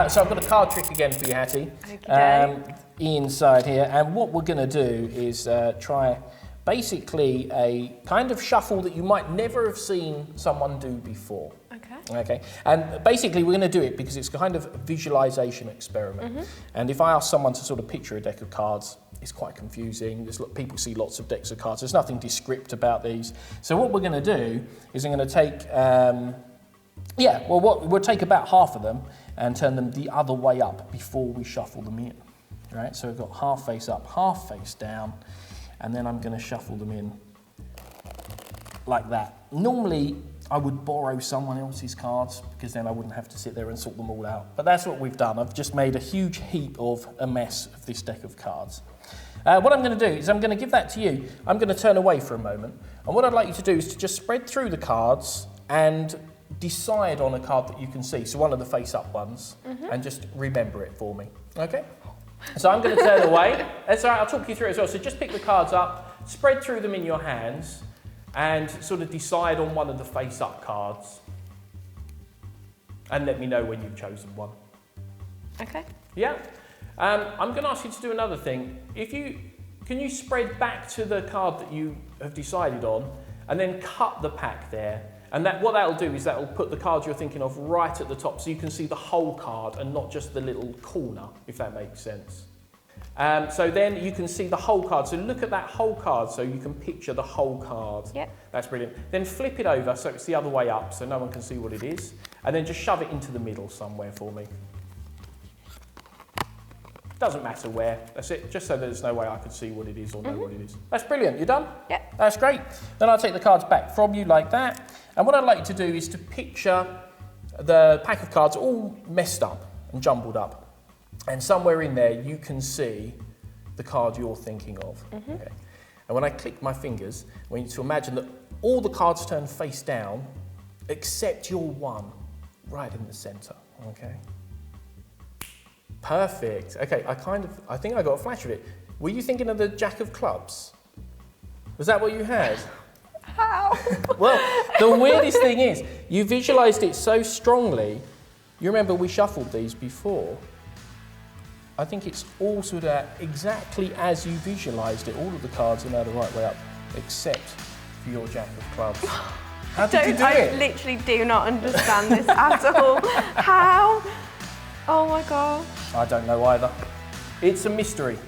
So I've got a card trick again for you, Hattie. Okay. Inside here, and what we're going to do is try basically a kind of shuffle that you might never have seen someone do before. Okay, and basically we're going to do it because it's kind of a visualization experiment. And if I ask someone to sort of picture a deck of cards, it's quite confusing. People see lots of decks of cards. There's nothing descript about these. So what we're going to do is I'm going to take, we'll take about half of them and turn them the other way up before we shuffle them in. Right, so we've got half face up, half face down, and then I'm going to shuffle them in like that. Normally, I would borrow someone else's cards because then I wouldn't have to sit there and sort them all out. But that's what we've done. I've just made a huge heap of a mess of this deck of cards. What I'm going to do is I'm going to give that to you. I'm going to turn away for a moment. And what I'd like you to do is to just spread through the cards and decide on a card that you can see. So one of the face-up ones, and just remember it for me. Okay? So I'm going to turn away. That's all right, I'll talk you through it as well. So just pick the cards up, spread through them in your hands, and sort of decide on one of the face-up cards. And let me know when you've chosen one. Okay. Yeah? I'm going to ask you to do another thing. Can you spread back to the card that you have decided on, and then cut the pack there? And what that'll do is that'll put the card you're thinking of right at the top so you can see the whole card and not just the little corner, if that makes sense. So then you can see the whole card. So look at that whole card so you can picture the whole card. Yep. That's brilliant. Then flip it over so it's the other way up so no one can see what it is. And then just shove it into the middle somewhere for me. Doesn't matter where, that's it, just so there's no way I could see what it is or know what it is. That's brilliant, you done? Yep. That's great. Then I'll take the cards back from you like that. And what I'd like you to do is to picture the pack of cards all messed up and jumbled up. And somewhere in there you can see the card you're thinking of. Okay. And when I click my fingers, I want you to imagine that all the cards turn face down except your one right in the centre, okay? Perfect. Okay, I think I got a flash of it. Were you thinking of the Jack of Clubs? Was that what you had? How? Well, the weirdest thing is, you visualised it so strongly. You remember we shuffled these before. I think it's all sort of exactly as you visualised it. All of the cards are now the right way up, except for your Jack of Clubs. How did you do it? I literally do not understand this at all. How? Oh my gosh. I don't know either. It's a mystery.